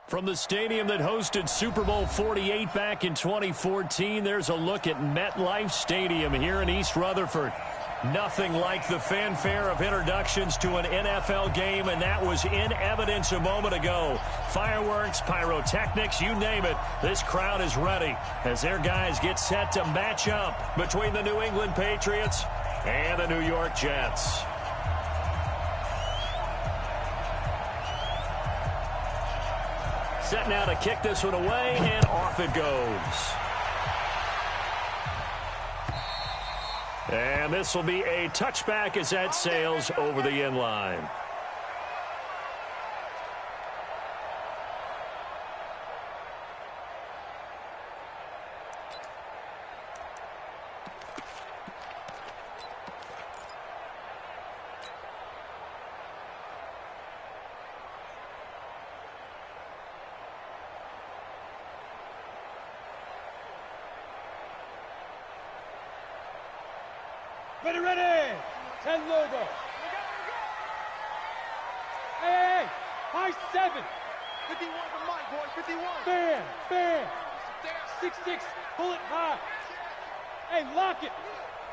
From the stadium that hosted Super Bowl 48 back in 2014, there's a look at MetLife Stadium here in East Rutherford. Nothing like the fanfare of introductions to an NFL game, and that was in evidence a moment ago. Fireworks, pyrotechnics, you name it. This crowd is ready as their guys get set to match up between the New England Patriots and the New York Jets. Set now to kick this one away, and off it goes. And this will be a touchback as that sails over the end line. Ready. 10 logo. Hey, high 7. 51 for Mike, boy, 51. Bam. 6-6, pull it high. Hey, lock it.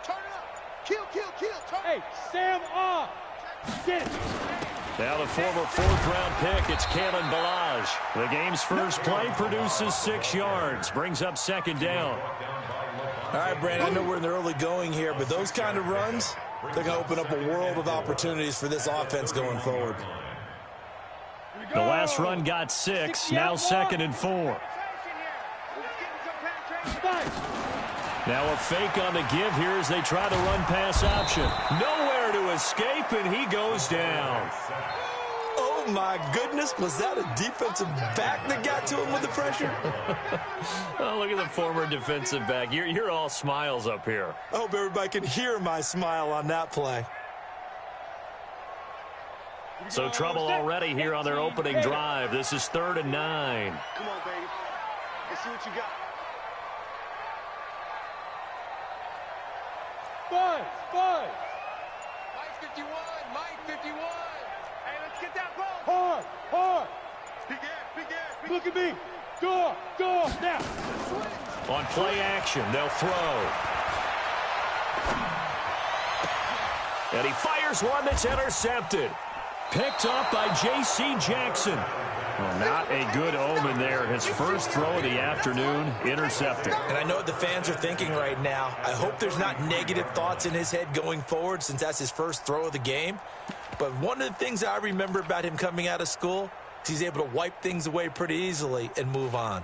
Turn it up. Kill. Hey, Sam off. Get it. Now the former fourth-round pick, it's Kalen Ballage. The game's first play produces 6 yards, brings up second down. All right, Brandon, I know we're in the early going here, but those kind of runs, they're going to open up a world of opportunities for this offense going forward. The last run got 6, now 2nd and 4. Now a fake on the give here as they try to run pass option. Nowhere to escape, and he goes down. Oh, my goodness. Was that a defensive back that got to him with the pressure? Oh, look at the former defensive back. You're all smiles up here. I hope everybody can hear my smile on that play. So trouble already here on their opening drive. This is 3rd and 9. Come on, baby. Let's see what you got. Buzz. Mike 51. Hey, let's get that ball. Hard. Big air. Look at me. Go, now. On play action, they'll throw. And he fires one that's intercepted. Picked up by J.C. Jackson. Well, not a good omen there. His first throw of the afternoon, intercepted. And I know what the fans are thinking right now. I hope there's not negative thoughts in his head going forward since that's his first throw of the game. But one of the things I remember about him coming out of school is he's able to wipe things away pretty easily and move on.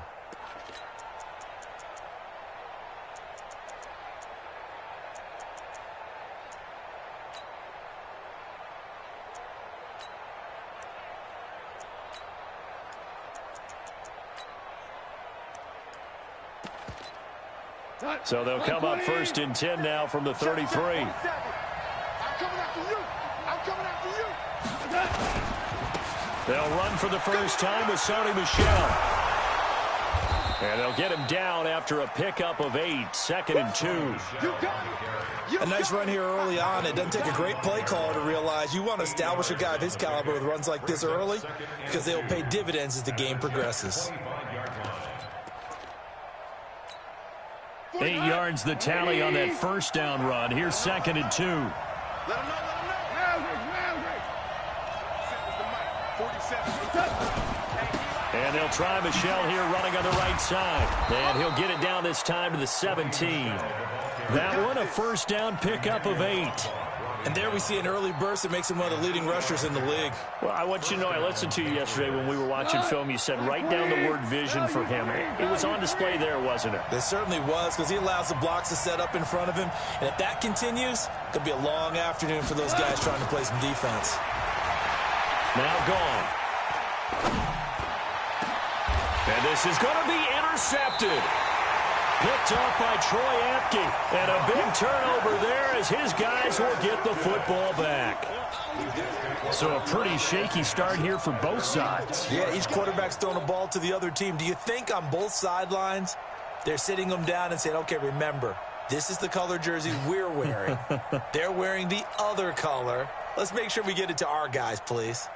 So they'll come up 1st and 10 now from the 33. I'm coming after you. They'll run for the first time with Sony Michel. And they'll get him down after a pickup of 8, 2nd and 2. A nice run here early on. It doesn't take a great play call to realize you want to establish a guy of his caliber with runs like this early because they'll pay dividends as the game progresses. 8 yards the tally on that first down run. Here's 2nd and 2. Let him know. And they'll try Michel here running on the right side. And he'll get it down this time to the 17. That one a first down pickup of 8. And there we see an early burst that makes him one of the leading rushers in the league. Well, I want you to know, I listened to you yesterday when we were watching film. You said write down the word vision for him. It was on display there, wasn't it? It certainly was, because he allows the blocks to set up in front of him. And if that continues, it could be a long afternoon for those guys trying to play some defense. Now gone. And this is going to be intercepted. Picked up by Troy Apke. And a big turnover there as his guys will get the football back. So a pretty shaky start here for both sides. Yeah, each quarterback's throwing a ball to the other team. Do you think on both sidelines they're sitting them down and saying, okay, remember, this is the color jersey we're wearing. They're wearing the other color. Let's make sure we get it to our guys, please.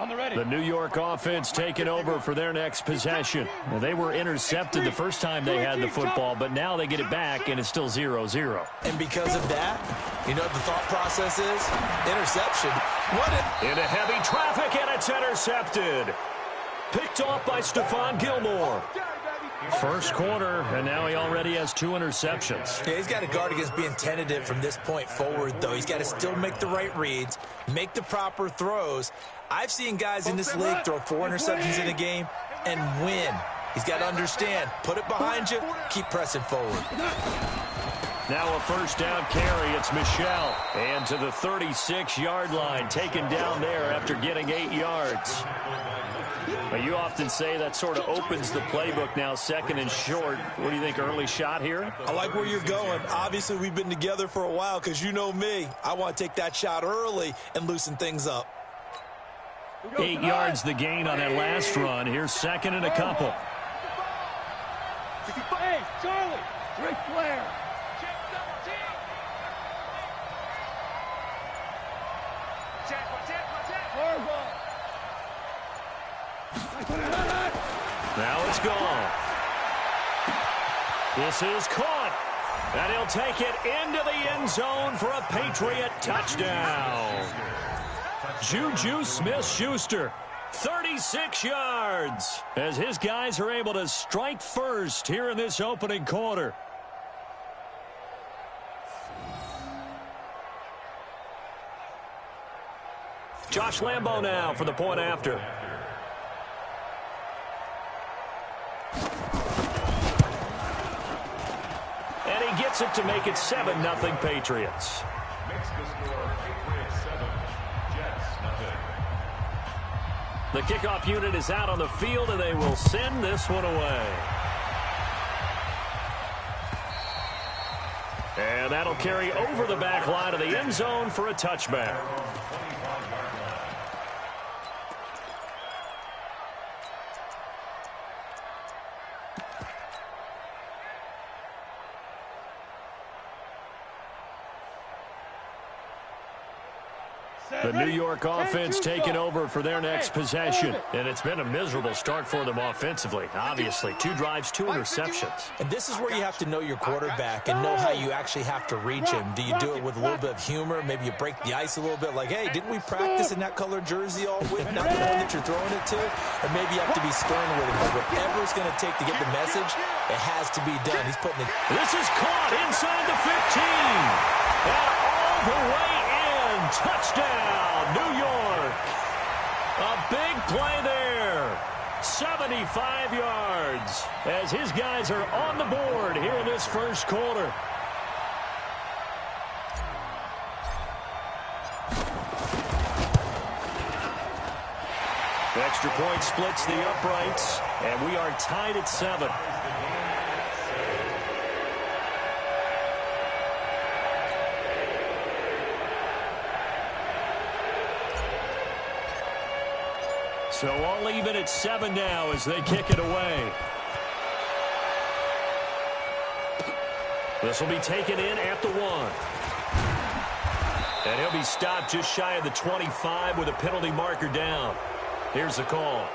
The New York offense taking over for their next possession. Now, they were intercepted the first time they had the football, but now they get it back, and it's still 0-0. And because of that, you know what the thought process is? Interception. Into heavy traffic, and it's intercepted. Picked off by Stephon Gilmore. First quarter, and now he already has 2 interceptions. Yeah, he's got to guard against being tentative from this point forward, though. He's got to still make the right reads, make the proper throws. I've seen guys in this league throw 4 interceptions in a game and win. He's got to understand, put it behind you, keep pressing forward. Now a first down carry, it's Michel. And to the 36-yard line, taken down there after getting 8 yards. But you often say that sort of opens the playbook now, second and short. What do you think, early shot here? I like where you're going. Obviously, we've been together for a while because you know me. I want to take that shot early and loosen things up. 8 yards the gain on that last run. Here's second and a couple. Hey, Charlie! Ric Flair! Now it's gone. This is caught. And he'll take it into the end zone for a Patriot touchdown. Juju Smith-Schuster, 36 yards, as his guys are able to strike first here in this opening quarter. Josh Lambo now for the point after. And he gets it to make it 7-0 Patriots. The kickoff unit is out on the field, and they will send this one away. And that'll carry over the back line of the end zone for a touchback. The New York offense taking over for their next possession. And it's been a miserable start for them offensively. Obviously, 2 drives, 2 interceptions. And this is where you have to know your quarterback and know how you actually have to reach him. Do you do it with a little bit of humor? Maybe you break the ice a little bit like, hey, didn't we practice in that colored jersey all week? Not the one that you're throwing it to? Or maybe you have to be stern with him. But whatever it's going to take to get the message, it has to be done. He's putting it. This is caught inside the 15. And all the way in. Touchdown, New York. A big play there. 75 yards as his guys are on the board here in this first quarter. The extra point splits the uprights, and we are tied at 7. So all even at 7 now as they kick it away. This will be taken in at the 1. And he'll be stopped just shy of the 25 with a penalty marker down. Here's the call.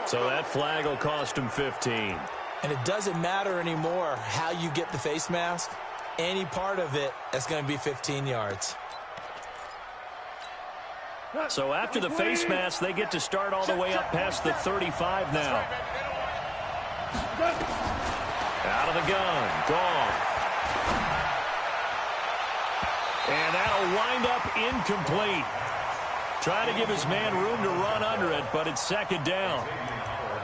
So that flag will cost him 15. And it doesn't matter anymore how you get the face mask. Any part of it, that's going to be 15 yards. So after the face mask, they get to start all the way up past the 35 now. Out of the gun. Gone. And that'll wind up incomplete. Trying to give his man room to run under it, but it's second down.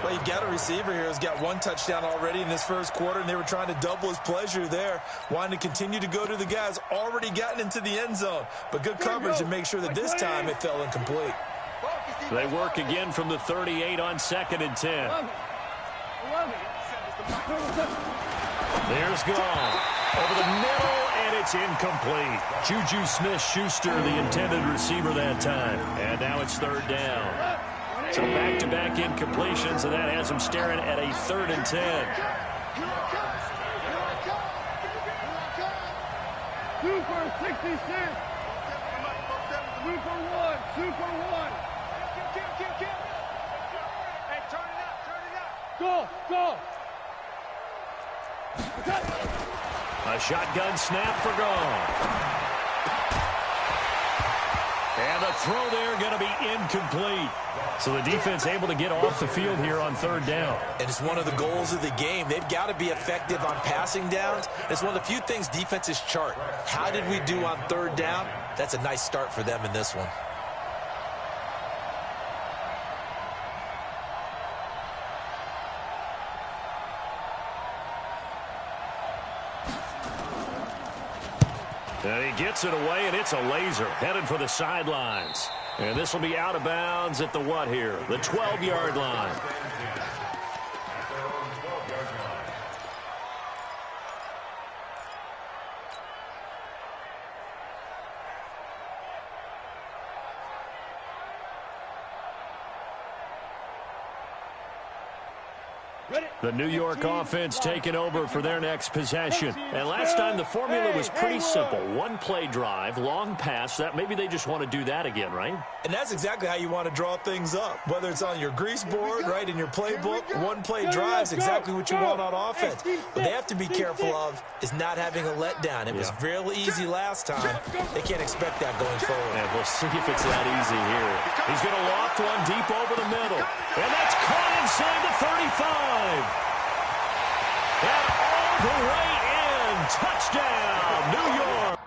Well, you've got a receiver here who's got 1 touchdown already in this first quarter, and they were trying to double his pleasure there, wanting to continue to go to the guys already gotten into the end zone. But good coverage to make sure that this time it fell incomplete. They work again from the 38 on 2nd and 10. There's gone. Over the middle, and it's incomplete. Juju Smith-Schuster, the intended receiver that time. And now it's 3rd down. So back-to-back incompletions, and that has him staring at a 3rd and 10. 2 for 66. 2 for 1. 2 for 1. Hey, turn it up, turn it up. Go, go. A shotgun snap for gone. And the throw there going to be incomplete. So the defense able to get off the field here on third down. And it's one of the goals of the game. They've got to be effective on passing downs. It's one of the few things defenses chart. How did we do on third down? That's a nice start for them in this one. And he gets it away, and it's a laser headed for the sidelines. And this will be out of bounds at the what here? The 12-yard line. The New York offense taking over for their next possession. And last time the formula was pretty simple. One-play drive, long pass. That maybe they just want to do that again, right? And that's exactly how you want to draw things up. Whether it's on your grease board, right, in your playbook, one-play drive is exactly what you want on offense. What they have to be careful of is not having a letdown. It was real easy last time. They can't expect that going forward. And we'll see if it's that easy here. He's going to loft one deep over the middle. And that's caught inside the 35. And all the way in. Touchdown, New York.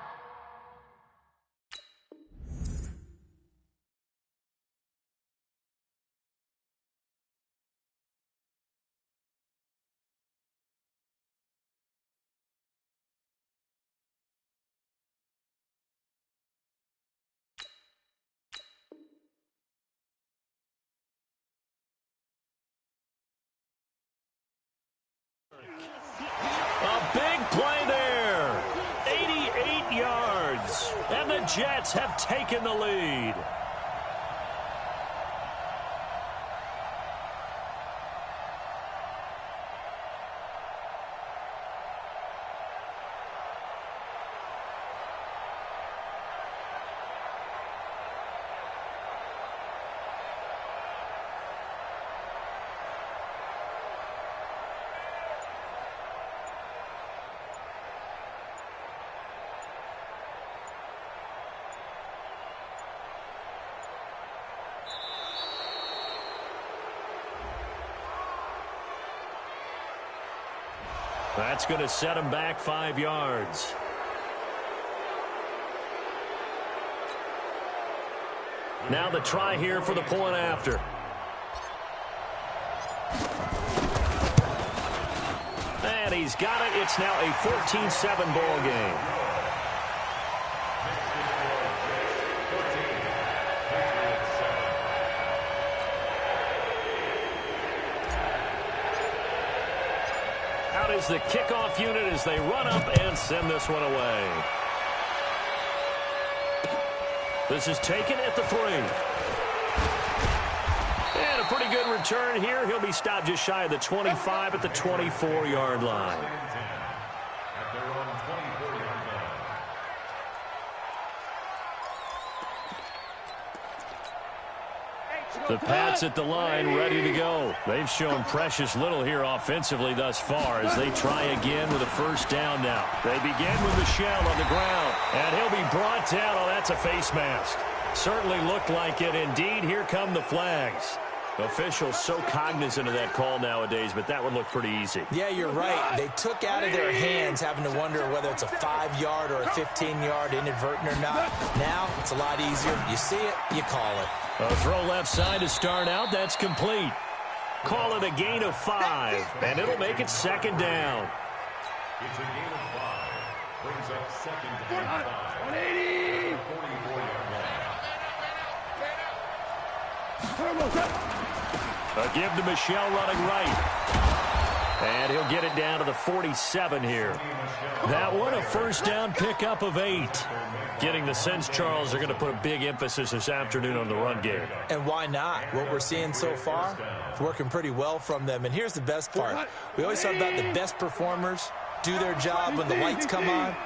A big play there. 88 yards. And the Jets have taken the lead. That's going to set him back 5 yards. Now the try here for the point after. And he's got it. It's now a 14-7 ball game. Is the kickoff unit as they run up and send this one away. This is taken at the 3. And a pretty good return here. He'll be stopped just shy of the 25 at the 24-yard line. The Pats at the line ready to go. They've shown precious little here offensively thus far as they try again with a first down now. They begin with Michel on the ground, and he'll be brought down. Oh, that's a face mask. Certainly looked like it. Indeed, here come the flags. Officials so cognizant of that call nowadays, but that one looked pretty easy. Yeah, you're right. They took out of their hands having to wonder whether it's a 5-yard or a 15-yard inadvertent or not. Now, it's a lot easier. You see it, you call it. A throw left side to start out. That's complete. Call it a gain of 5, and it'll make it second down. It's a gain of 5. Brings up second down 5. 180. 44-yard A give to Michel running right. And he'll get it down to the 47 here. That one a first down pickup of 8. Getting the sense, Charles, they're going to put a big emphasis this afternoon on the run game. And why not? What we're seeing so far, it's working pretty well from them. And here's the best part. We always talk about the best performers do their job when the lights come on.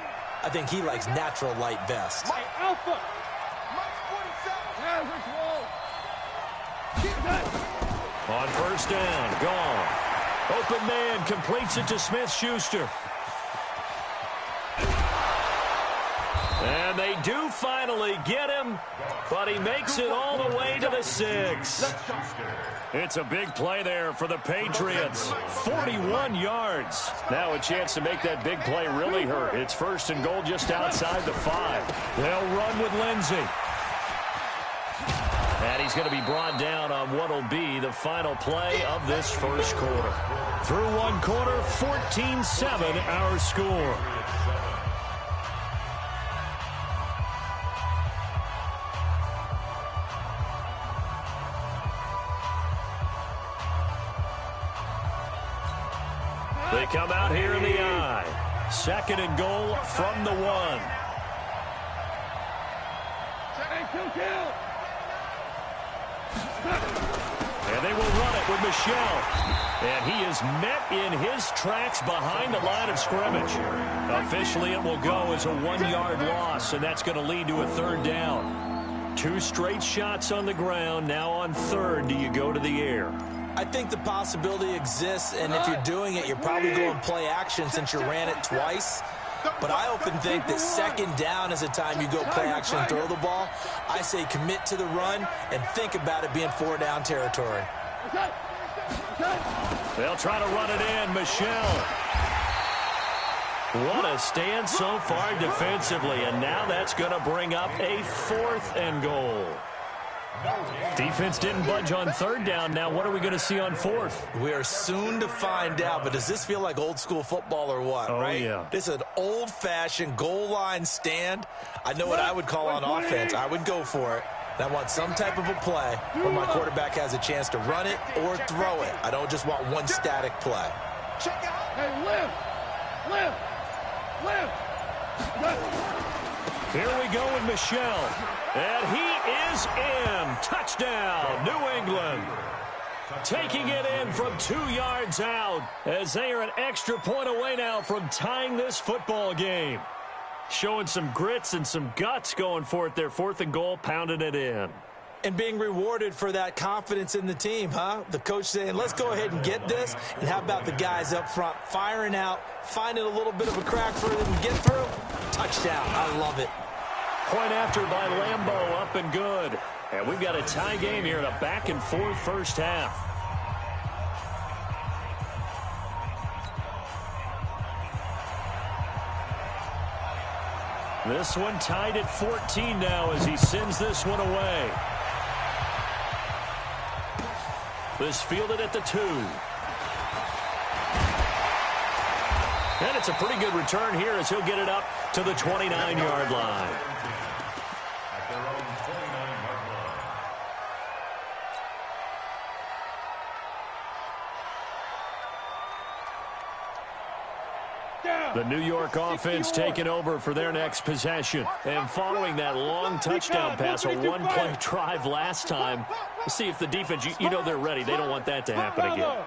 I think he likes natural light best. Alpha. Mike 47. Yeah, which wall? On first down, gone. Open man completes it to Smith-Schuster. And they do finally get him, but he makes it all the way to the 6. It's a big play there for the Patriots. 41 yards. Now a chance to make that big play really hurt. It's first and goal just outside the 5. They'll run with Lindsey. And he's going to be brought down on what will be the final play of this first quarter. Through one quarter, 14-7 our score. They come out here in the I. Second and goal from the 1. And they will run it with Michel. And he is met in his tracks behind the line of scrimmage. Officially, it will go as a 1-yard loss, and that's going to lead to a third down. 2 straight shots on the ground. Now on third, do you go to the air? I think the possibility exists, and if you're doing it, you're probably going play action since you ran it twice. But I often think that second down is a time you go play action and throw the ball. I say commit to the run and think about it being 4-down territory. They'll try to run it in. Michel. What a stand so far defensively, and now that's going to bring up a 4th and goal. Defense didn't budge on third down. Now what are we going to see on 4th? We are soon to find out, but does this feel like old school football or what, right? Yeah. This is an old-fashioned goal line stand. I know what I would call on offense. I would go for it. And I want some type of a play where my quarterback has a chance to run it or throw it. I don't just want one static play. Hey, live. Here we go with Michel. And he is in. Touchdown, New England. Taking it in from 2 yards out as they are an extra point away now from tying this football game. Showing some grits and some guts going for it. Their 4th and goal, pounding it in. And being rewarded for that confidence in the team, huh? The coach saying, let's go ahead and get this. And how about the guys up front firing out, finding a little bit of a crack for them to get through? Touchdown. I love it. Point after by Lambeau, up and good. And we've got a tie game here in a back-and-forth first half. This one tied at 14 now as he sends this one away. This fielded at the 2. And it's a pretty good return here as he'll get it up to the 29-yard line. At their own 29-yard line. The New York offense taking over for their next possession. And following that long touchdown pass, a one-play drive last time, let's see if the defense, you know they're ready. They don't want that to happen again.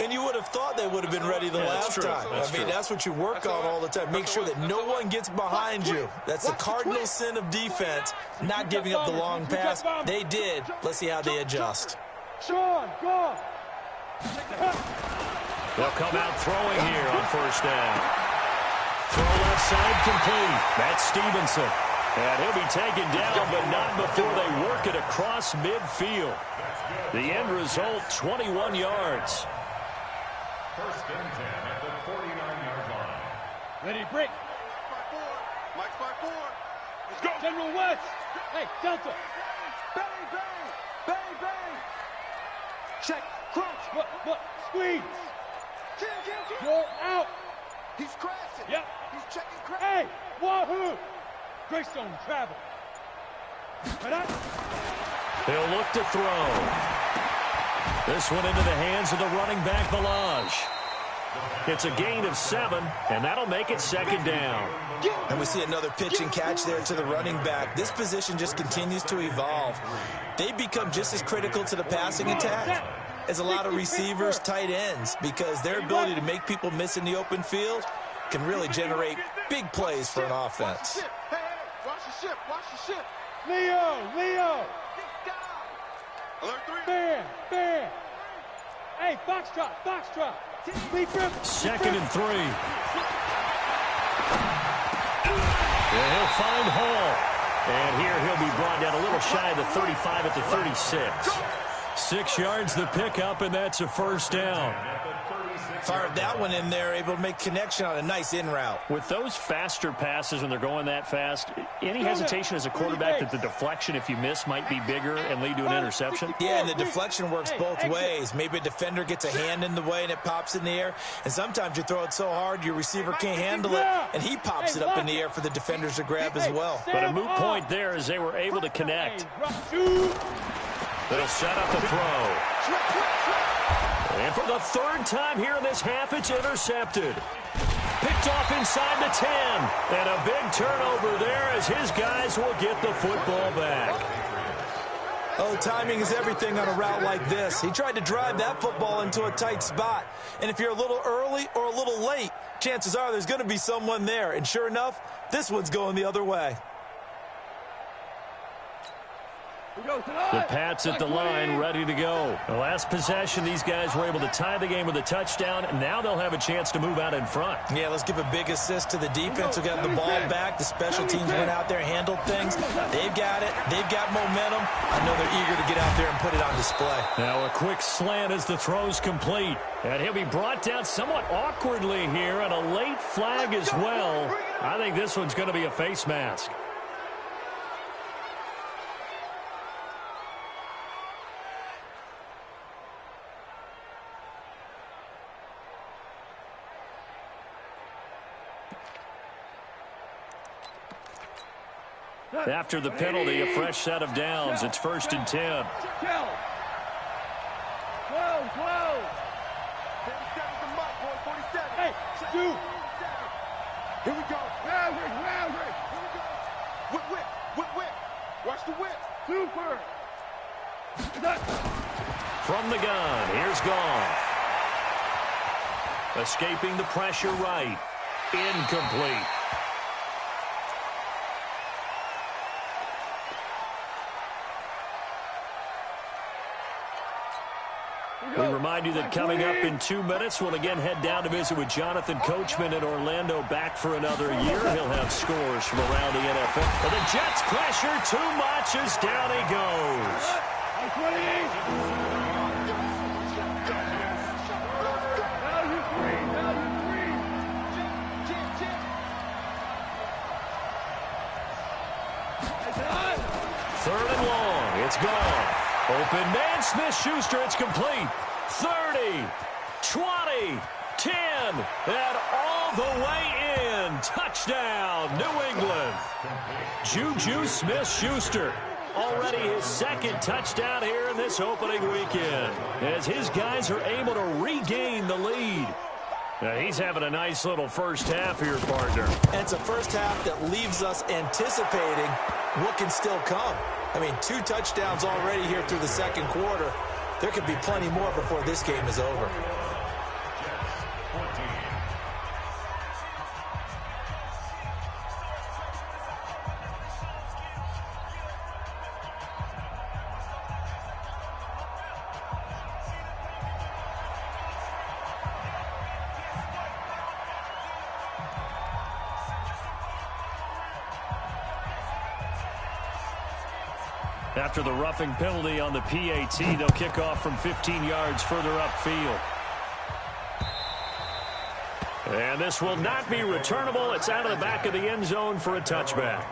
And you would have thought they would have been ready the last time. I mean, that's what you work on all the time. Make sure that no one gets behind you. That's the cardinal sin of defense, not giving up the long pass. They did. Let's see how they adjust. Sean, go. They'll come out throwing here on first down. Throw left side complete. That's Stevenson. And he'll be taken down, but not before they work it across midfield. The end result, 21 yards. First and 10 at the 49-yard line. Ready, break. Mike's by 4. Let's go. General West. Hey, Delta. Bang, bang. Bang, bang. Check. Crunch. What? Squeeze. Jim. You're out. He's crashing. Yep. He's checking crash. Hey, wahoo. Greystone travel. Right up. He'll look to throw. This one into the hands of the running back, Balaj. It's a gain of 7, and that'll make it second down. And we see another pitch and catch there to the running back. This position just continues to evolve. They become just as critical to the passing attack as a lot of receivers, tight ends, because their ability to make people miss in the open field can really generate big plays for an offense. Hey, watch the ship. Leo. Bam, bam. Hey, foxtrot, foxtrot. Second and 3. And he'll find Hall. And here he'll be brought down a little shy of the 35 at the 36. 6 yards the pickup, and that's a first down. Fired that one in there, able to make connection on a nice in route. With those faster passes when they're going that fast, any hesitation as a quarterback that the deflection, if you miss, might be bigger and lead to an interception? Yeah, and the deflection works both ways. Maybe a defender gets a hand in the way and it pops in the air. And sometimes you throw it so hard your receiver can't handle it, and he pops it up in the air for the defenders to grab as well. But a moot point there as they were able to connect. They'll set up the throw. And for the 3rd time here in this half, it's intercepted. Picked off inside the 10. And a big turnover there as his guys will get the football back. Oh, timing is everything on a route like this. He tried to drive that football into a tight spot. And if you're a little early or a little late, chances are there's going to be someone there. And sure enough, this one's going the other way. The Pats at the line, ready to go. The last possession, these guys were able to tie the game with a touchdown, and now they'll have a chance to move out in front. Yeah, let's give a big assist to the defense who got the ball back. The special teams went out there, handled things. They've got it. They've got momentum. I know they're eager to get out there and put it on display. Now a quick slant as the throw's complete. And he'll be brought down somewhat awkwardly here, and a late flag as well. I think this one's going to be a face mask. After the penalty, a fresh set of downs. It's 1st and 10. 12. 47's the mark, boy. 47. Hey, dude. Here we go. Here we go. Whip. Watch the whip. Super. From the gun, here's Goff. Escaping the pressure right. Incomplete. We remind you that coming up in 2 minutes, we'll again head down to visit with Jonathan Coachman in Orlando, back for another year. He'll have scores from around the NFL. But the Jets pressure too much as down he goes. Third and long. It's gone. Open man, Smith-Schuster. It's complete. 30, 20, 10, and all the way in. Touchdown, New England. Juju Smith-Schuster. Already his 2nd touchdown here in this opening weekend, as his guys are able to regain the lead. Now he's having a nice little first half here, partner. And it's a first half that leaves us anticipating what can still come. I mean, 2 touchdowns already here through the 2nd quarter. There could be plenty more before this game is over. After the roughing penalty on the PAT, they'll kick off from 15 yards further upfield. And this will not be returnable. It's out of the back of the end zone for a touchback.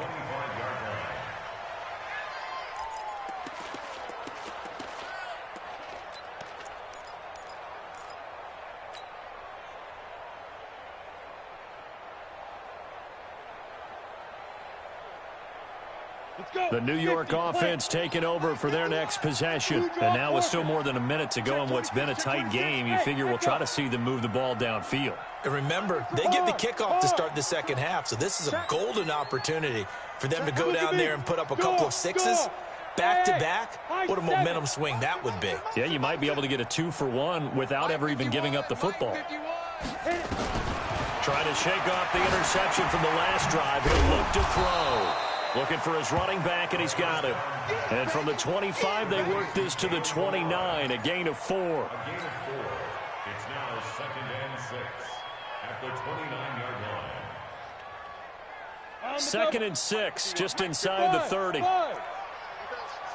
The New York offense taking over for their next possession. And now with still more than a minute to go in what's been a tight game, you figure we'll try to see them move the ball downfield. And remember, they get the kickoff to start the 2nd half, so this is a golden opportunity for them to go down there and put up a couple of 6s back-to-back. What a momentum swing that would be. Yeah, you might be able to get a 2-for-1 without ever even giving up the football. Trying to shake off the interception from the last drive. He'll look to throw. Looking for his running back, and he's got him. And from the 25, they work this to the 29, a gain of 4. A gain of 4. It's now 2nd and 6 at the 29-yard line. 2nd and 6, just inside the 30.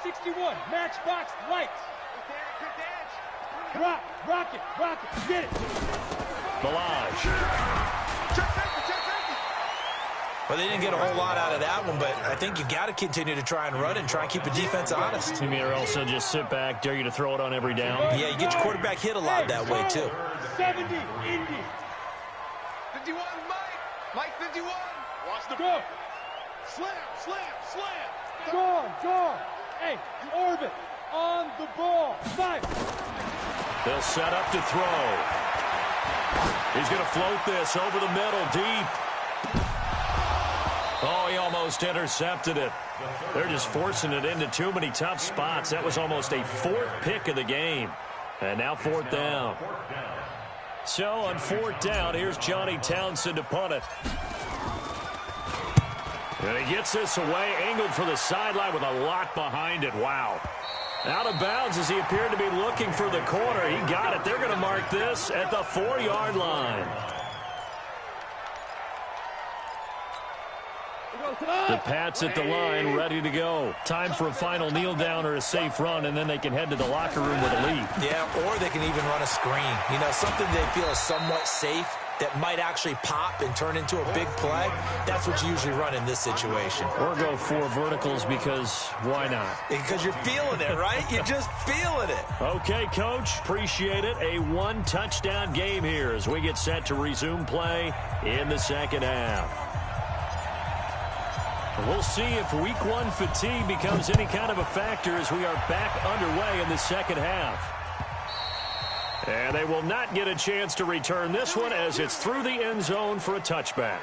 61, matchbox lights. Rock it, get it. Milage. Well, they didn't get a whole lot out of that one, but I think you got to continue to try and run and try and keep the defense honest. Team or else they'll just sit back, dare you to throw it on every down. Yeah, you get your quarterback hit a lot that way, too. 70, Indy. 51, Mike 51. Watch the Go. Slam. Gone. Hey, orbit on the ball. 5. They'll set up to throw. He's going to float this over the middle, deep. Oh, he almost intercepted it. They're just forcing it into too many tough spots. That was almost a 4th pick of the game. And now 4th down. So on 4th down, here's Johnny Townsend to punt it. And he gets this away, angled for the sideline with a lot behind it. Wow. Out of bounds as he appeared to be looking for the corner. He got it. They're going to mark this at the 4-yard line. The Pats at the line, ready to go. Time for a final kneel down or a safe run, and then they can head to the locker room with a lead. Yeah, or they can even run a screen. You know, something they feel is somewhat safe that might actually pop and turn into a big play. That's what you usually run in this situation. Or go 4 verticals because why not? Because you're feeling it, right? You're just feeling it. Okay, Coach. Appreciate it. A 1-touchdown game here as we get set to resume play in the second half. We'll see if week 1 fatigue becomes any kind of a factor as we are back underway in the second half. And they will not get a chance to return this one as it's through the end zone for a touchback.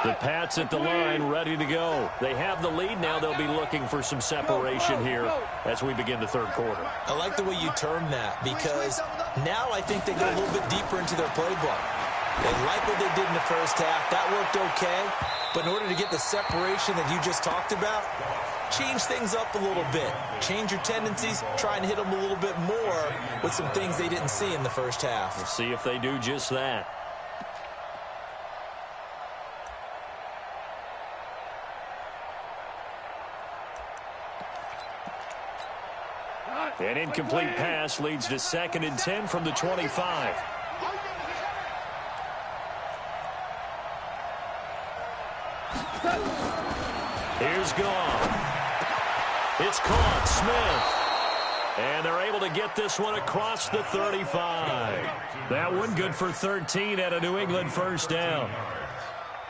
The Pats at the line, ready to go. They have the lead now. They'll be looking for some separation here as we begin the 3rd quarter. I like the way you term that because now I think they go a little bit deeper into their playbook. They like what they did in the first half. That worked okay. But in order to get the separation that you just talked about, change things up a little bit. Change your tendencies. Try and hit them a little bit more with some things they didn't see in the first half. We'll see if they do just that. An incomplete pass leads to 2nd and 10 from the 25. Here's gone. It's caught. Smith. And they're able to get this one across the 35. That one good for 13 at a New England 1st down.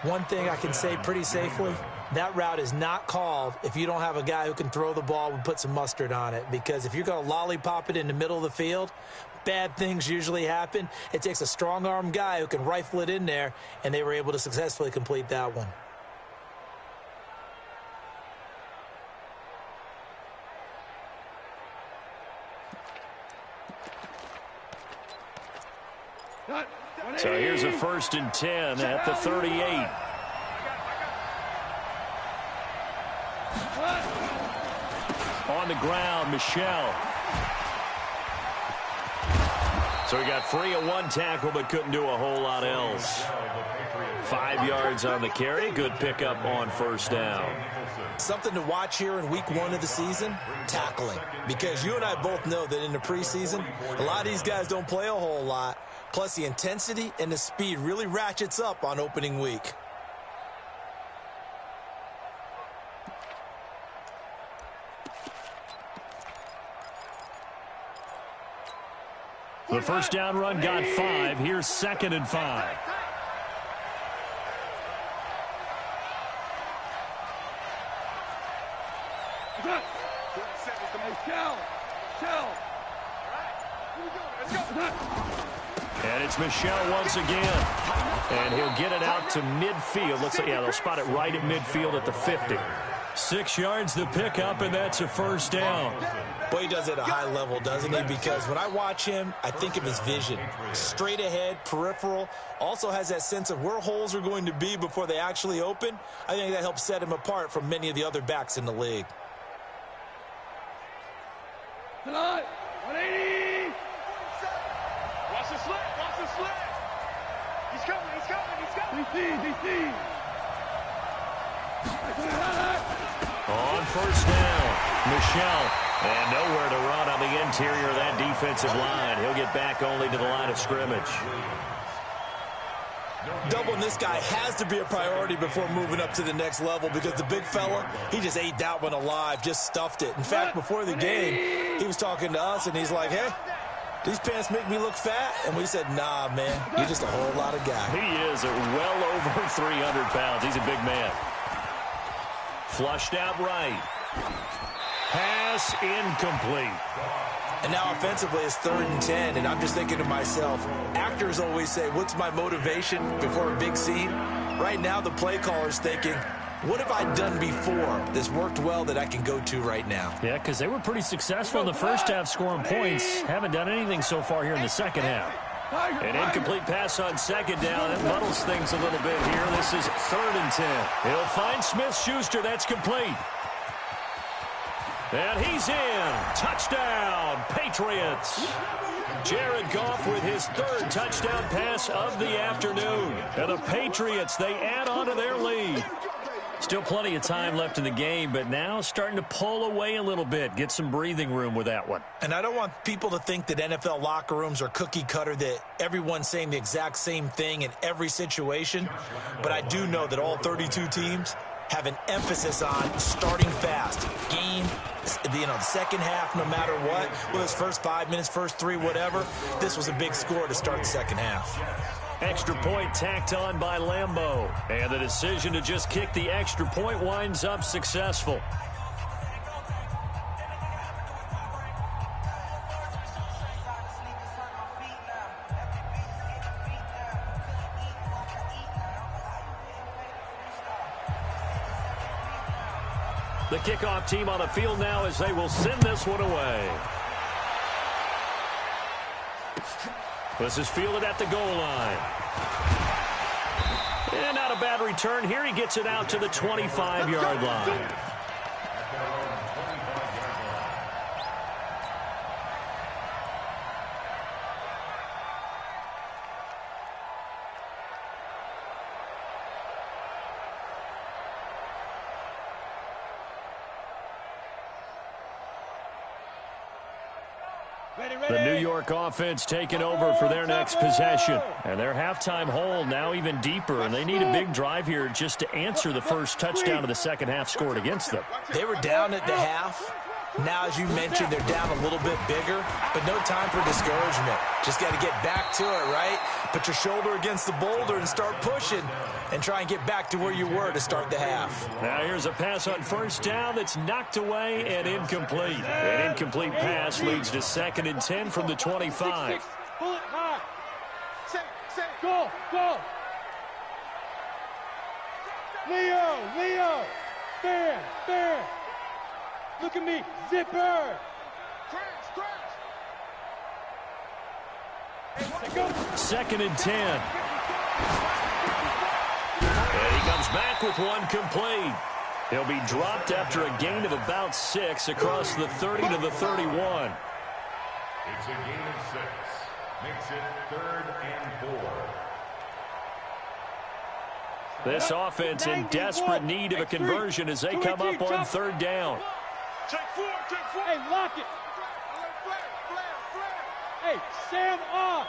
One thing I can say pretty safely, that route is not called if you don't have a guy who can throw the ball and put some mustard on it. Because if you're going to lollipop it in the middle of the field, bad things usually happen. It takes a strong-arm guy who can rifle it in there, and they were able to successfully complete that one. So here's a 1st and 10 at the 38. On the ground, Michelle. So he got free of 1 tackle but couldn't do a whole lot else. 5 yards on the carry. Good pickup on 1st down. Something to watch here in week 1 of the season, tackling. Because you and I both know that in the preseason, a lot of these guys don't play a whole lot. Plus, the intensity and the speed really ratchets up on opening week. The 1st down run got 5. Here's 2nd and 5. And it's Michel once again. And he'll get it out to midfield. Looks like, yeah, they'll spot it right at midfield at the 50. 6 yards the pickup, and that's a first down. Boy, he does it at a high level, doesn't he? Because when I watch him, I think of his vision. Straight ahead, peripheral. Also has that sense of where holes are going to be before they actually open. I think that helps set him apart from many of the other backs in the league. 180! Watch the slit, watch the slit. He's coming, he's coming, he's coming. He sees. On first down, Michel. And nowhere to run on the interior of that defensive line. He'll get back only to the line of scrimmage. Doubling this guy has to be a priority before moving up to the next level because the big fella, he just ate that one alive, just stuffed it. In fact, before the game, he was talking to us, and he's like, hey, these pants make me look fat. And we said, nah, man, you're just a whole lot of guy. He is well over 300 pounds. He's a big man. Flushed out right. Pass incomplete. And now offensively it's 3rd and 10, and I'm just thinking to myself, actors always say, what's my motivation before a big scene? Right now the play caller's thinking, what have I done before that's worked well that I can go to right now? Yeah, because they were pretty successful in the first half scoring points. Haven't done anything so far here in the second half. An incomplete pass on second down. That muddles things a little bit here. This is 3rd and 10. He'll find Smith-Schuster. That's complete. And he's in. Touchdown, Patriots. Jared Goff with his 3rd touchdown pass of the afternoon. And the Patriots, they add on to their lead. Still plenty of time left in the game, but now starting to pull away a little bit. Get some breathing room with that one. And I don't want people to think that NFL locker rooms are cookie cutter, that everyone's saying the exact same thing in every situation. But I do know that all 32 teams have an emphasis on starting fast. Game, the second half, no matter what. Whether it's first 5 minutes, first 3, whatever. This was a big score to start the second half. Extra point tacked on by Lambeau. And the decision to just kick the extra point winds up successful. The kickoff team on the field now as they will send this one away. This is fielded at the goal line. And not a bad return here. He gets it out to the 25-yard line. The New York offense taking over for their next possession. And their halftime hole now even deeper, and they need a big drive here just to answer the first touchdown of the second half scored against them. They were down at the half. Now, as you mentioned, they're down a little bit bigger, but no time for discouragement. Just got to get back to it, right? Put your shoulder against the boulder and start pushing and try and get back to where you were to start the half. Now here's a pass on first down that's knocked away and incomplete. An incomplete pass leads to 2nd and 10 from the 25. Pull it high. Go, go. Leo. Fair. Look at me. Zipper. Go. 2nd and 10. And he comes back with one complete. He'll be dropped after a gain of about 6 across the 30 to the 31. It's a gain of 6. Makes it 3rd and 4. This offense in desperate need of a conversion as they come up on 3rd down. Take four. Hey, lock it. Hey, Sam off.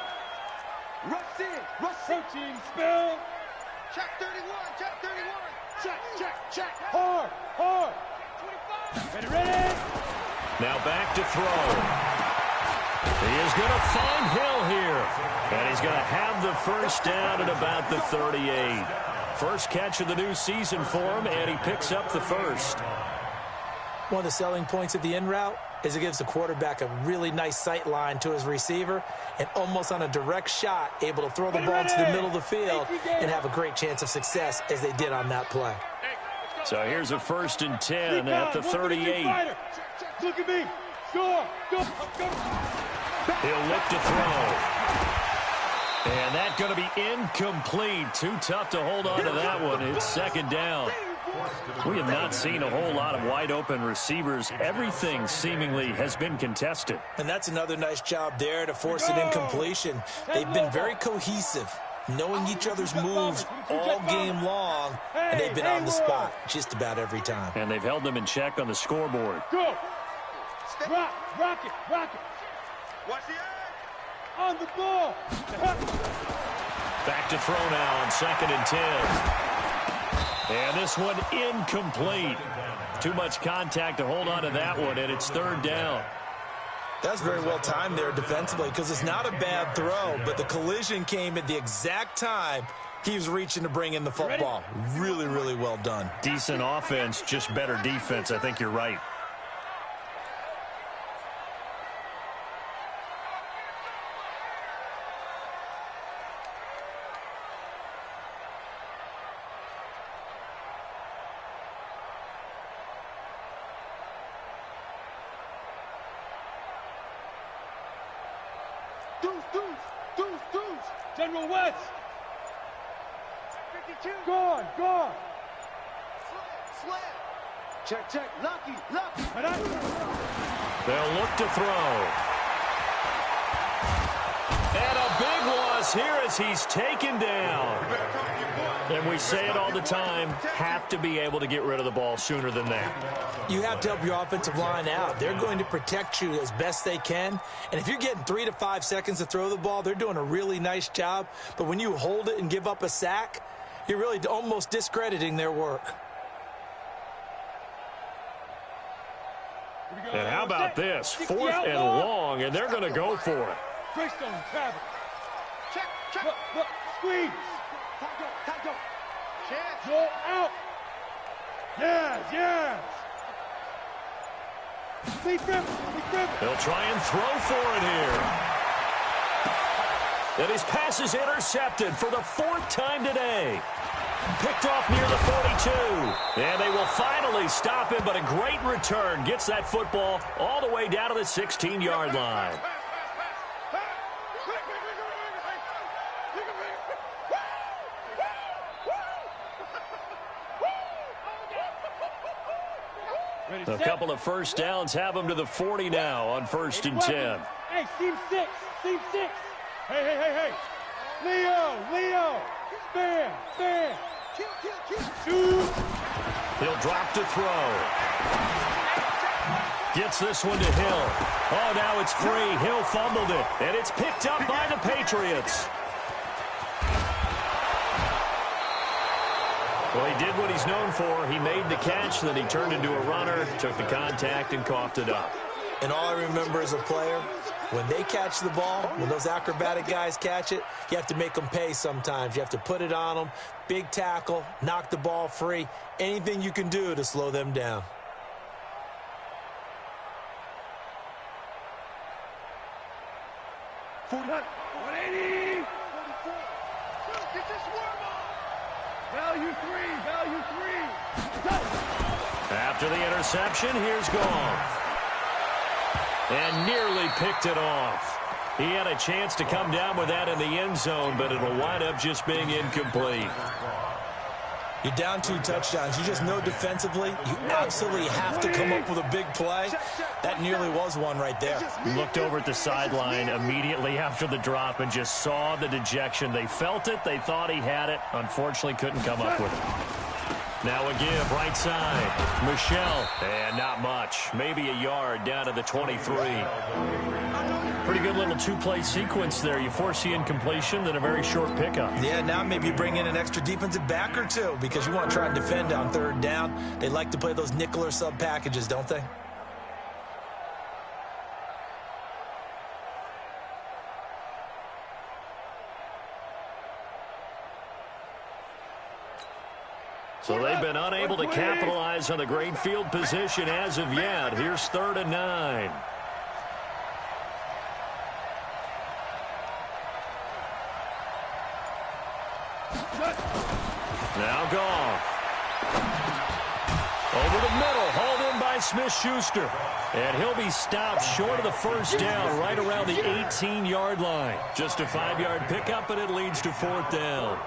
Rush in. Protein spill. Check 31. Check. Hard. 25. Ready. Now back to throw. He is going to find Hill here. And he's going to have the first down at about the 38. First catch of the new season for him, and he picks up the first. One of the selling points of the in route, is it gives the quarterback a really nice sight line to his receiver and almost on a direct shot able to throw the ball into the middle of the field and have a great chance of success as they did on that play. So here's a 1st and 10 at the 38. Look at me. Go. He'll look to throw. And that's going to be incomplete. Too tough to hold on to that one. It's 2nd down. We have not seen a whole lot of wide-open receivers. Everything seemingly has been contested. And that's another nice job there to force an incompletion. They've been very cohesive, knowing each other's moves all game long, and they've been on the spot just about every time. And they've held them in check on the scoreboard. Go. Rock it. Watch the edge. On the ball. Back to throw now on 2nd and 10. And this one incomplete. Too much contact to hold on to that one, and it's 3rd down. That's very well timed there defensively because it's not a bad throw, but the collision came at the exact time he was reaching to bring in the football. Really, really well done. Decent offense, just better defense. I think you're right. Deuce. General West. 52. Gone. Slam. Check. Lucky. They'll look to throw. And a big loss here as he's taken down. And we say it all the time, have to be able to get rid of the ball sooner than that. You have to help your offensive line out. They're going to protect you as best they can. And if you're getting 3 to 5 seconds to throw the ball, they're doing a really nice job. But when you hold it and give up a sack, you're really almost discrediting their work. And how about this? 4th and long, and they're going to go for it. Greystone, Travis. Check. Look. Squeeze. Time go. Chance. Go out. Yes. Lee Griffin. They'll try and throw for it here. And his pass is intercepted for the 4th time today. Picked off near the 42. And they will finally stop him, but a great return. Gets that football all the way down to the 16-yard line. A couple of 1st downs have them to the 40 now on 1st and 10. Hey, seam six. Hey. Leo. Bam. Shoot. He'll drop to throw. Gets this one to Hill. Oh, now it's free. Hill fumbled it, and it's picked up by the Patriots. Well, he did what he's known for. He made the catch, then he turned into a runner, took the contact, and coughed it up. And all I remember as a player, when they catch the ball, when those acrobatic guys catch it, you have to make them pay sometimes. You have to put it on them, big tackle, knock the ball free, anything you can do to slow them down. After the interception, here's Goff. And nearly picked it off. He had a chance to come down with that in the end zone, but it'll wind up just being incomplete. You're down 2 touchdowns. You just know defensively you absolutely have to come up with a big play. That nearly was one right there. Looked over at the sideline immediately after the drop and just saw the dejection. They felt it. They thought he had it. Unfortunately, couldn't come up with it. Now a give, right side. Michelle, and not much. Maybe a yard down to the 23. Pretty good little 2-play sequence there. You force the incompletion, then a very short pickup. Yeah, now maybe you bring in an extra defensive back or two because you want to try and defend on 3rd down. They like to play those nickel or sub packages, don't they? So they've been unable to capitalize on the great field position as of yet. Here's 3rd and 9. Now Goff. Over the middle, hauled in by Smith-Schuster. And he'll be stopped short of the first down right around the 18-yard line. Just a 5-yard pickup, and it leads to 4th down.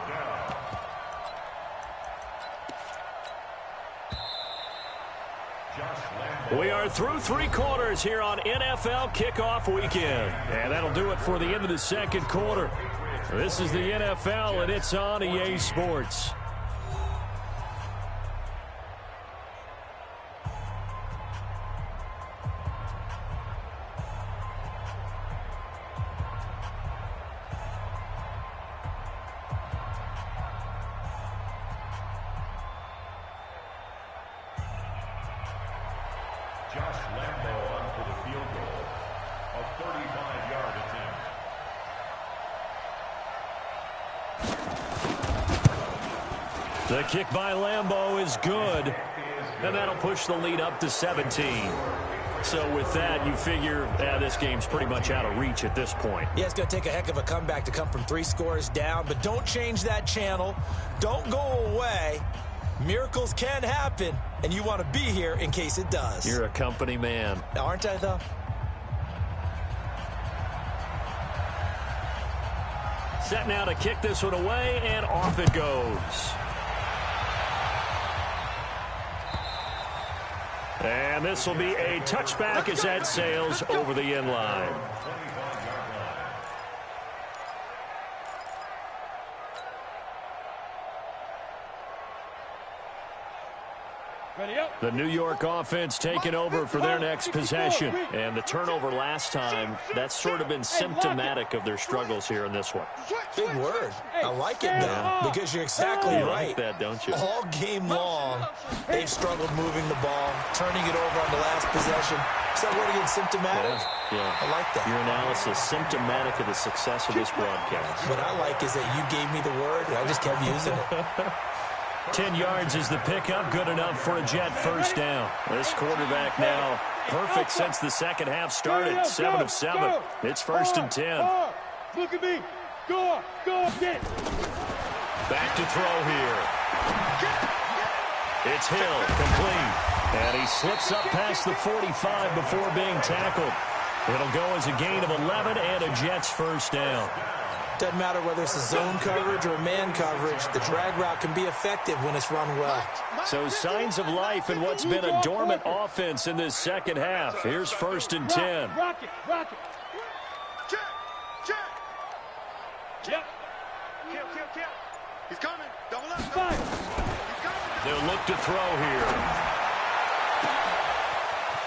We are through 3 quarters here on NFL Kickoff Weekend. And that'll do it for the end of the 2nd quarter. This is the NFL, and it's on EA Sports. The kick by Lambeau is good, and that'll push the lead up to 17. So with that, you figure this game's pretty much out of reach at this point. Yeah, it's going to take a heck of a comeback to come from 3 scores down, but don't change that channel. Don't go away. Miracles can happen, and you want to be here in case it does. You're a company man. Aren't I, though? Set now to kick this one away, and off it goes. And this will be a touchback as that sails over the end line. The New York offense taking over for their next possession. And the turnover last time, that's sort of been symptomatic of their struggles here in this one. Big word. I like it, though, because you're exactly right. You like that, don't you? All game long, they've struggled moving the ball, turning it over on the last possession. Is that word again, symptomatic? Yeah. I like that. Your analysis, symptomatic of the success of this broadcast. What I like is that you gave me the word, and I just kept using it. 10 yards is the pickup, good enough for a Jet first down. This quarterback now perfect since the second half started, 7 of 7. It's 1st and 10. Look at me. Go, get. Back to throw here. It's Hill, complete. And he slips up past the 45 before being tackled. It'll go as a gain of 11 and a Jets first down. Doesn't matter whether it's a zone coverage or a man coverage. The drag route can be effective when it's run well. So signs of life in what's been a dormant offense in this second half. Here's 1st and 10. Rock it. Yep. Kill. He's coming. Double up. Fire. They'll look to throw here.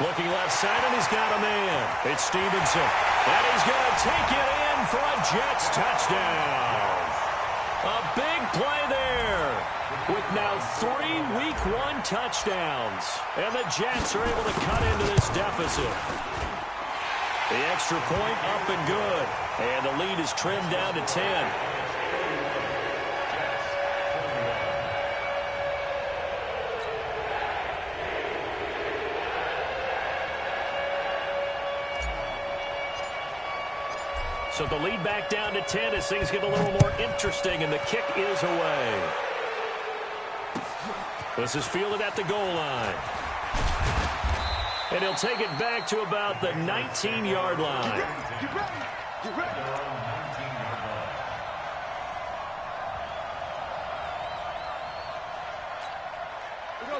Looking left side, and he's got a man. It's Stevenson. And he's going to take it in for a Jets touchdown. A big play there with now 3 Week 1 touchdowns. And the Jets are able to cut into this deficit. The extra point up and good. And the lead is trimmed down to 10. So the lead back down to 10 as things get a little more interesting, and the kick is away. This is fielded at the goal line. And he'll take it back to about the 19-yard line. Get ready.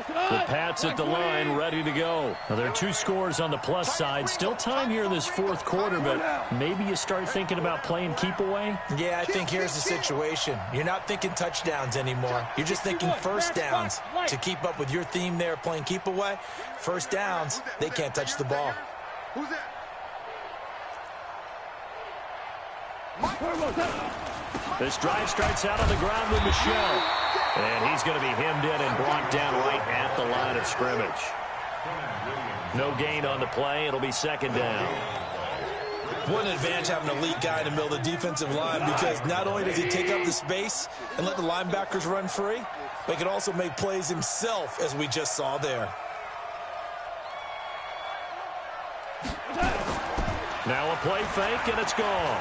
The Pats at the line, ready to go. Now, there are 2 scores on the plus side. Still time here in this 4th quarter, but maybe you start thinking about playing keep away? Yeah, I think here's the situation. You're not thinking touchdowns anymore. You're just thinking first downs. To keep up with your theme there, playing keep away, first downs, they can't touch the ball. Who's that? This drive starts out on the ground with Michel. And he's going to be hemmed in and brought down right at the line of scrimmage. No gain on the play. It'll be 2nd down. What an advantage having an elite guy in the middle of the defensive line, because not only does he take up the space and let the linebackers run free, but he can also make plays himself, as we just saw there. Now a play fake, and it's gone.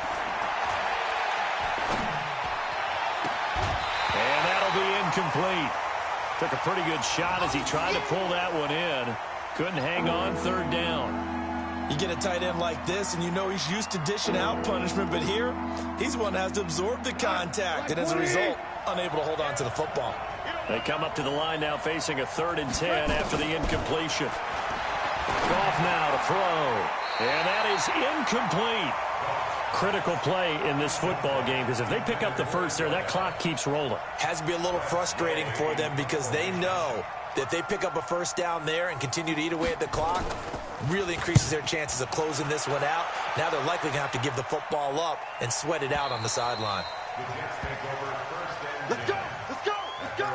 And that'll be incomplete. Took a pretty good shot as he tried to pull that one in. Couldn't hang on, third down. You get a tight end like this, and you know he's used to dishing out punishment, but here, he's the one that has to absorb the contact, and as a result, unable to hold on to the football. They come up to the line now facing a 3rd and 10 after the incompletion. Goff now to throw, and that is incomplete. Critical play in this football game, because if they pick up the first there, that clock keeps rolling. Has to be a little frustrating for them, because they know that if they pick up a first down there and continue to eat away at the clock, really increases their chances of closing this one out. Now they're likely going to have to give the football up and sweat it out on the sideline. Let's go! Let's go! Let's go!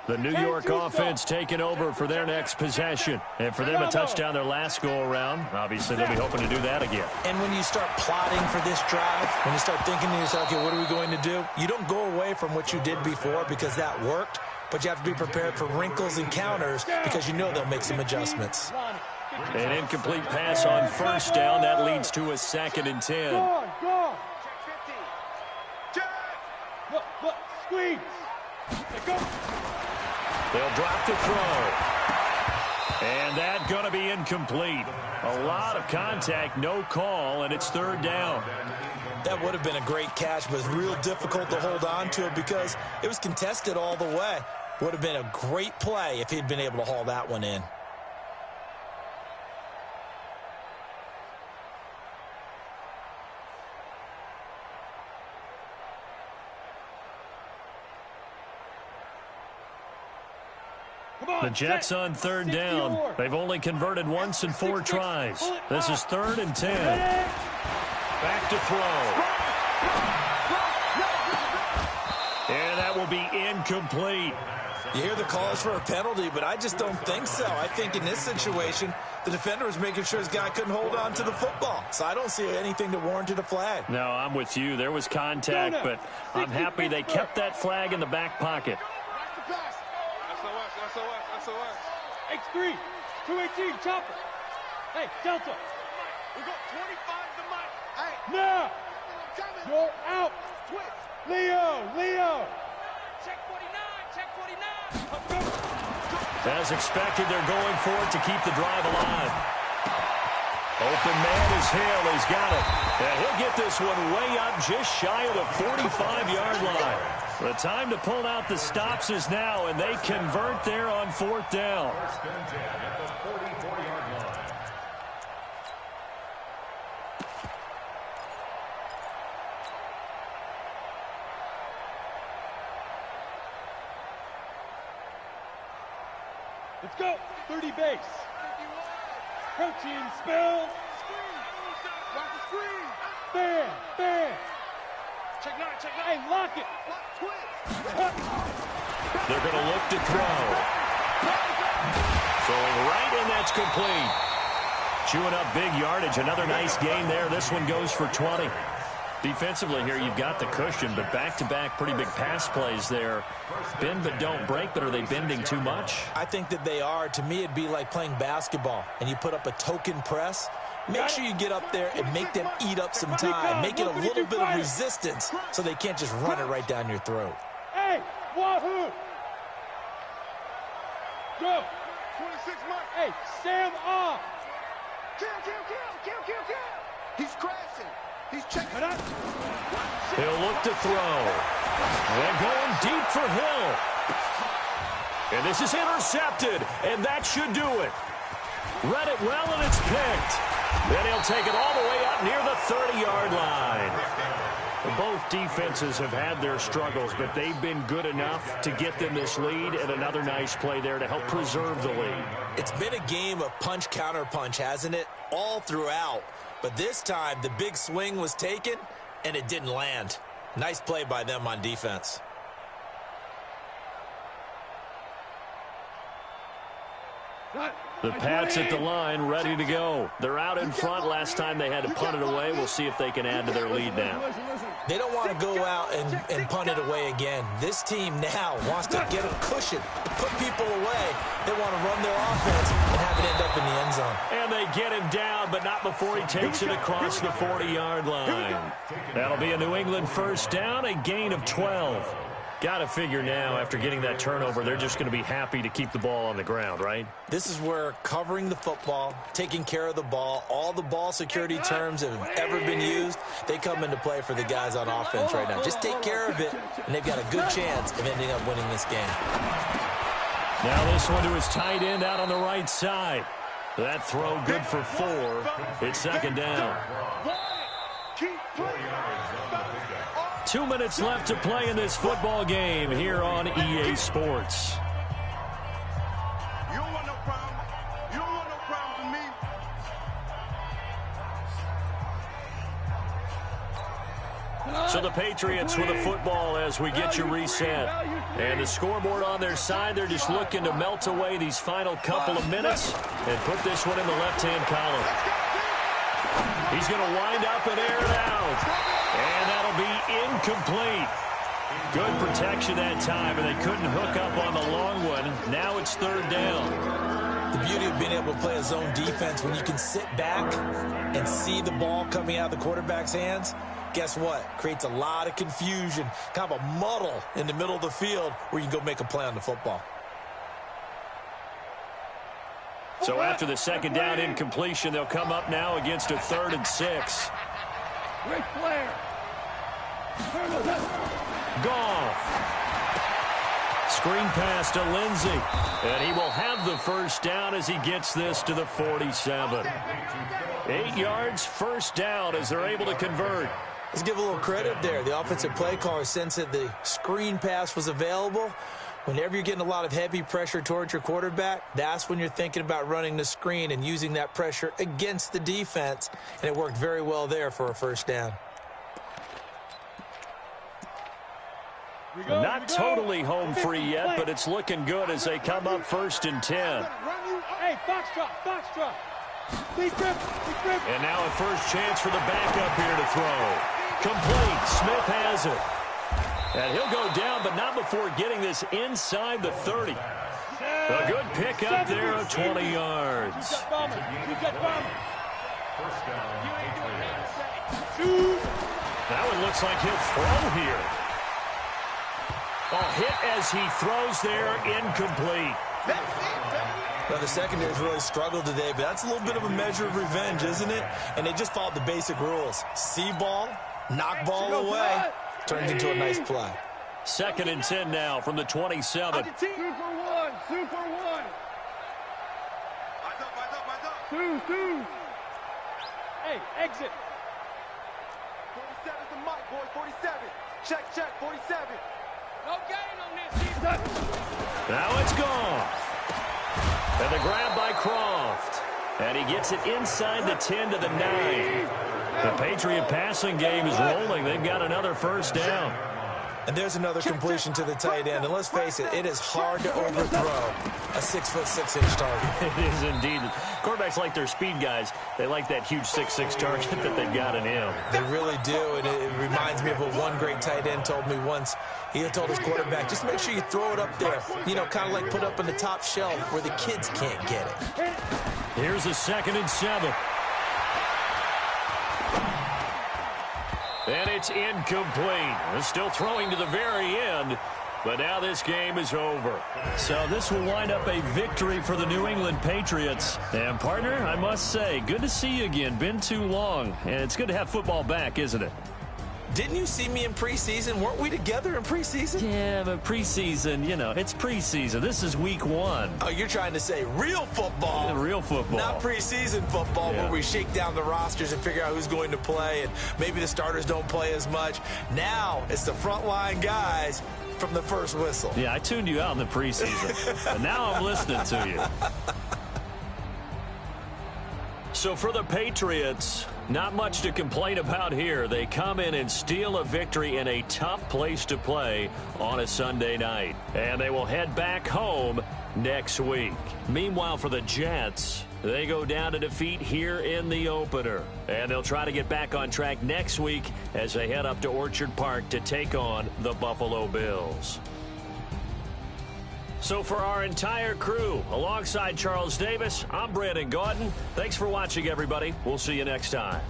The New York offense taking over for their next possession. And for them, a touchdown their last go-around. Obviously, they'll be hoping to do that again. And when you start plotting for this drive, when you start thinking to yourself, okay, what are we going to do? You don't go away from what you did before because that worked, but you have to be prepared for wrinkles and counters because you know they'll make some adjustments. An incomplete pass on first down. That leads to a 2nd and 10. Go! Look, squeeze! Go! They'll drop to throw. And that's going to be incomplete. A lot of contact, no call, and it's 3rd down. That would have been a great catch, but it's real difficult to hold on to it because it was contested all the way. Would have been a great play if he'd been able to haul that one in. The Jets on 3rd down. They've only converted once in 4 tries. This is 3rd and 10. Back to throw. And that will be incomplete. You hear the calls for a penalty, but I just don't think so. I think in this situation, the defender was making sure his guy couldn't hold on to the football. So I don't see anything that warranted a flag. No, I'm with you. There was contact, but I'm happy they kept that flag in the back pocket. X3, 218, chopper. Hey, Delta. We got 25 to Mike. Hey. Now. You're out. Leo. Check 49. As expected, they're going for it to keep the drive alive. Open man is Hill. He's got it. And he'll get this one way up just shy of the 45-yard line. The time to pull out the stops is now, and they convert there on 4th down. First and 10 at the 44-yard line. Let's go. 30 base. Protein spill. Watch the screen. Bam. Check 9. Hey, lock it. They're going to look to throw. Throwing right, and that's complete. Chewing up big yardage. Another nice gain there. This one goes for 20. Defensively here, you've got the cushion, but back-to-back pretty big pass plays there. Bend but don't break, but are they bending too much? I think that they are. To me, it'd be like playing basketball, and you put up a token press. Make sure you get up there and make them eat up some time. Make it a little bit of resistance so they can't just run it right down your throat. Hey, Wahoo! Go! 26 Mike. Hey, Sam off! Kill. He's crashing. He's checking it out. He'll look to throw. They're going deep for Hill. And this is intercepted, and that should do it. Read it well, and it's picked. Then he'll take it all the way up near the 30-yard line. Both defenses have had their struggles, but they've been good enough to get them this lead, and another nice play there to help preserve the lead. It's been a game of punch-counter-punch, hasn't it? All throughout. But this time, the big swing was taken, and it didn't land. Nice play by them on defense. The Pats at the line, ready to go. They're out in front. Last time they had to punt it away. We'll see if they can add to their lead now. They don't want to go out and punt it away again. This team now wants to get a cushion, put people away. They want to run their offense and have it end up in the end zone. And they get him down, but not before he takes it across the 40-yard line. That'll be a New England first down, a gain of 12. Got to figure now, after getting that turnover, they're just going to be happy to keep the ball on the ground, right? This is where covering the football, taking care of the ball, all the ball security terms that have ever been used, they come into play for the guys on offense right now. Just take care of it, and they've got a good chance of ending up winning this game. Now this one to his tight end out on the right side. That throw good for 4. It's second down. 2 minutes left to play in this football game here on EA Sports. You don't want no problem. You don't want no problem with me. So the Patriots with the football as we get you reset. And the scoreboard on their side, they're just looking to melt away these final couple of minutes and put this one in the left-hand column. He's going to wind up and air it out. And that'll be incomplete. Good protection that time, and they couldn't hook up on the long one. Now it's third down. The beauty of being able to play a zone defense, when you can sit back and see the ball coming out of the quarterback's hands, guess what? Creates a lot of confusion, kind of a muddle in the middle of the field where you can go make a play on the football. So after the second down incompletion, they'll come up now against a 3rd and 6. Great player. Goff. Screen pass to Lindsey. And he will have the first down as he gets this to the 47. 8 yards, first down as they're able to convert. Let's give a little credit there. The offensive play caller sensed that the screen pass was available. Whenever you're getting a lot of heavy pressure towards your quarterback, that's when you're thinking about running the screen and using that pressure against the defense. And it worked very well there for a first down. Not totally home free yet, but it's looking good as they come up 1st and 10. Hey, foxtrot, foxtrot. And now a first chance for the backup here to throw. Complete. Smith has it. And he'll go down, but not before getting this inside the 30. A good pick up there of 20 yards. That one looks like he'll throw here. A hit as he throws there, incomplete. Now, the secondary's really struggled today, but that's a little bit of a measure of revenge, isn't it? And they just followed the basic rules. See ball, knock ball away, turns into a nice play. 2nd and 10 now from the 27. Super one, super one. Two. Hey, exit. 47's the mic, boys. 47. Check, 47. No gain on this. Now it's gone. And the grab by Croft. And he gets it inside the 10 to the 9. The Patriot passing game is rolling. They've got another first down. And there's another completion to the tight end. And let's face it, it is hard to overthrow a 6'6" target. It is indeed. Quarterbacks like their speed guys. They like that huge 6'6" target that they've got in him. They really do. And it reminds me of what one great tight end told me once. He had told his quarterback, just make sure you throw it up there. You know, kind of like put up on the top shelf where the kids can't get it. Here's a 2nd and 7. And it's incomplete. They're still throwing to the very end, but now this game is over. So this will wind up a victory for the New England Patriots. And, partner, I must say, good to see you again. Been too long, and it's good to have football back, isn't it? Didn't you see me in preseason? Weren't we together in preseason? Yeah, but preseason, you know, it's preseason. This is week 1. Oh, you're trying to say real football. Yeah, real football. Not preseason football where we shake down the rosters and figure out who's going to play, and maybe the starters don't play as much. Now it's the frontline guys from the first whistle. Yeah, I tuned you out in the preseason, but now I'm listening to you. So for the Patriots, not much to complain about here. They come in and steal a victory in a tough place to play on a Sunday night. And they will head back home next week. Meanwhile, for the Jets, they go down to defeat here in the opener. And they'll try to get back on track next week as they head up to Orchard Park to take on the Buffalo Bills. So for our entire crew, alongside Charles Davis, I'm Brandon Gaudin. Thanks for watching, everybody. We'll see you next time.